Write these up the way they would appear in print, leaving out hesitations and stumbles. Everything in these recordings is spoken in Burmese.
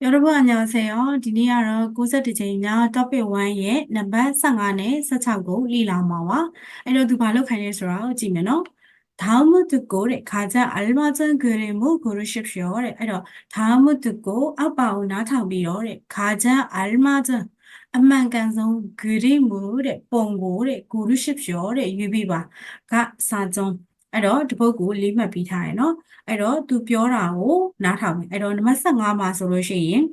여러분 안녕하세요. 디니아러 고세트제이냐 topic 1의 넘버 15နဲ့16ကိုလေ့လာမှာပါ။အဲ့တော့သူဘာလုပ်ခိုင်းလဲဆိုတော့ကြည့်မယ်နော်။다음을 듣고 가장 알맞은 그림을 고르십시오.အဲ့တော့다음을 듣고 아빠を나타비요. 가장 알맞은အမှန်ကန်ဆုံး 그림을 ပုံကို고르십시오. ရွေးပြီးပါကစာကြုံအဲ့တော့ဒီပုဒ်ကိုလေးမှတ်ပြီးထားရယ်နော်အဲ့တော့သူပြောတာကိုနားထောင်မယ်အဲ့တော့နံပါတ်15မှာဆိုလို့ရှိရင်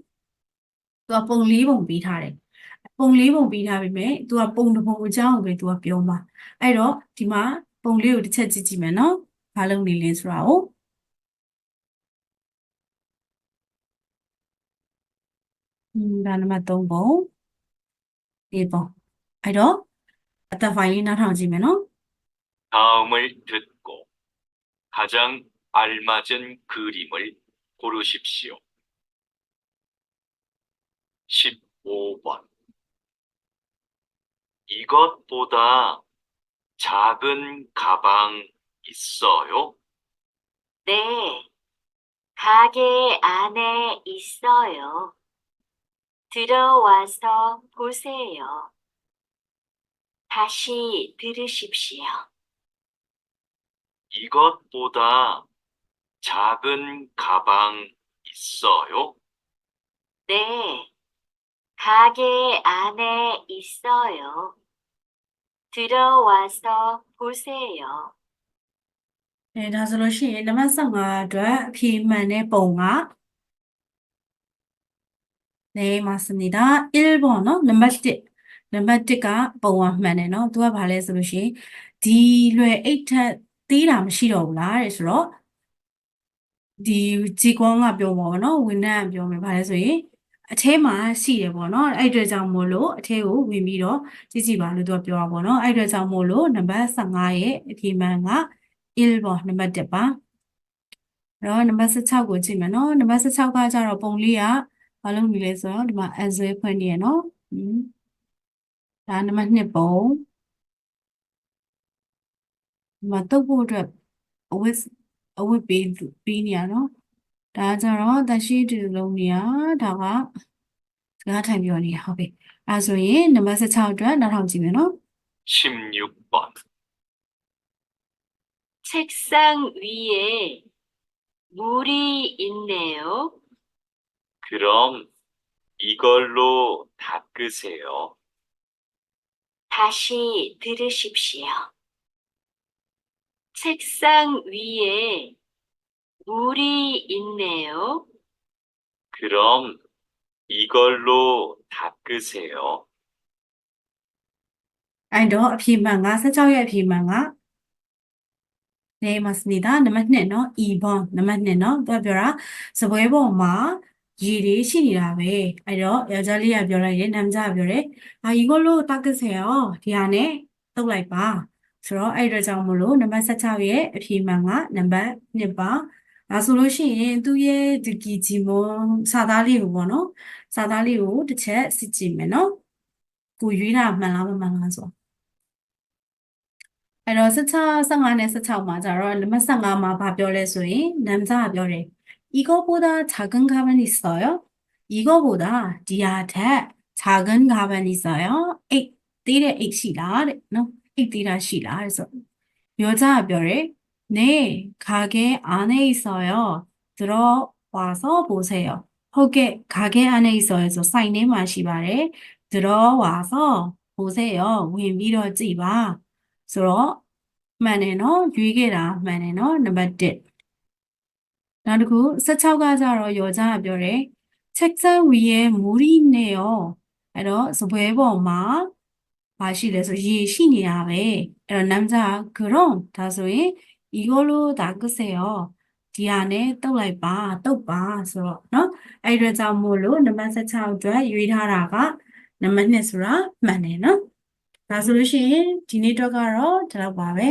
သူကပုံလေးပုံပေးထားတယ်ပုံလေးပုံပေးထားပြီမဲ့သူကပုံတစ်ပုံအကြောင်းကိုပဲသူကပြောမှာအဲ့တော့ဒီမှာပုံလေးကိုတစ်ချက်ကြည့်ကြည့်မယ်နော်ဘာလုပ်နေလဲဆိုတာကိုဒါနံပါတ်3ပုံ4ပုံအဲ့တော့အသက်ဖိုင်လေးနားထောင်ကြည့်မယ်နော် 다음을 듣고 가장 알맞은 그림을 고르십시오. 15번. 이것보다 작은 가방 있어요? 네, 가게 안에 있어요. 들어와서 보세요. 다시 들으십시오. 이것보다 작은 가방 있어요? 네, 가게 안에 있어요. 들어와서 보세요. ဒါဆိုလို့ရှိရင်နံပါတ်15အတွက်အဖြေမှန်တဲ့ပုံက네 맞습니다 1번เนาะနံပါတ်1ကပုံကမှန်တယ်เนาะသူကဘာလဲဆိုလို့ရှိရင်ဒီလွယ်အိတ်ထက်သေးတာမရှိတော့ဘူးလားတဲ့ဆိုတော့ဒီဂျီကွန်ကပြောမှာပေါ့เนาะဝန်ထမ်းကပြောမယ်ဘာလဲဆိုရင်အထဲမှာရှိတယ်ပေါ့เนาะအဲ့အတွက်ကြောင့်မို့လို့အထဲကိုဝင်ပြီးတော့ကြည့်ကြည့်ပါလို့သူကပြောတာပေါ့เนาะအဲ့အတွက်ကြောင့်မို့လို့နံပါတ်15ရဲ့အဖြေမှန်က1နံပါတ်1ပါတော့နံပါတ်16ကိုကြည့်မယ်เนาะနံပါတ်16ကကျတော့ပုံလေးကဘာလုပ်နေလဲဆိုတော့ဒီမှာအဇွဲဖွင့်နေရเนาะဒါနံပါတ်2ပုံဒီမှာတုပ်ဖို့အတွက်အဝတ်ပေးနေရเนาะဒါကြတော့တရှိတူလုံးနေရဒါကစကားထိုင်ပြောနေရဟုတ်ပြီအဲဆိုရင်နံပါတ်16အတွက်နောက်ထောင်ကြည့်မယ်เนาะ 16번. 책상 위에 물이 있네요. 그럼 이걸로 닦으세요. 다시 들으십시오. 책상 위에 물이 있네요. 그럼 이걸로 닦으세요. အဲ့တော့အဖြေမှန်က16ရဲ့အဖြေမှန်က네 맞습니다နံပါတ်2เนาะ 2번နံပါတ်2เนาะသူကပြောတာစပွဲပေါ်မှာရေတွေရှိနေတာပဲအဲ့တော့ယောက်ျားလေးကပြောလိုက်တယ်남자가ပြောတယ်이걸로 닦으세요ဒီဟာနဲ့တုပ်လိုက်ပါဆိုတော့အဲ့အတွက်ကြောင့်မို့လို့နံပါတ်16ရဲ့အဖြေမှန်ကနံပါတ်2ပါဒါဆိုလို့ရှိရင်သူ့ရဲ့ဒီကီဂျီမွန်စာသားလေးကိုပေါ့နော်စာသားလေးကိုတစ်ချက်စစ်ကြည့်မယ်နော်ကိုရွေးတာမှန်လားမမှန်လားဆိုအဲ့တော့15နဲ့16မှာကျတော့နံပါတ်15မှာဘာပြောလဲဆိုရင်남자가ပြောတယ်이거보다 작은 가방이 있어요? 이거보다ဒီဟာထက်작은 가방이 있어요? အိတ်သေးတဲ့အိတ်ရှိလားတဲ့နော်အိတ်သေးတာရှိလားတဲ့ဆို여자가ပြောတယ်네 가게 안에 있어요. 들어와서 보세요.ဟုတ်ကဲ့ 가게 안에 있어요. ဆိုဆိုင်ထဲမှာရှိပါတယ် 들어와서 보세요. ဝင်ပြီးတော့ကြည့်ပါဆိုတော့မှန်တယ်နော်ရွေးခဲ့တာမှန်တယ်နော်နံပါတ်1နောက်တစ်ခု16ကကျတော့ယောကျကပြောတယ်책상 위에 물이 있네요အဲ့တော့စပွဲပေါ်မှာဘာရှိလဲဆိုရေရှိနေတာပဲအဲ့တော့남자 그럼ဒါဆိုရင်이걸로 닦으세요ဒီဟာနဲ့တုပ်လိုက်ပါတုပ်ပါဆိုတော့เนาะအဲ့အတွက်ကြောင့်မို့လို့နံပါတ်16အတွက်ရွေးထားတာကနံပါတ်2ဆိုတာမှန်တယ်เนาะဒါဆိုလို့ရှိရင်ဒီနေ့တော့ကတော့ဒီလောက်ပါပဲ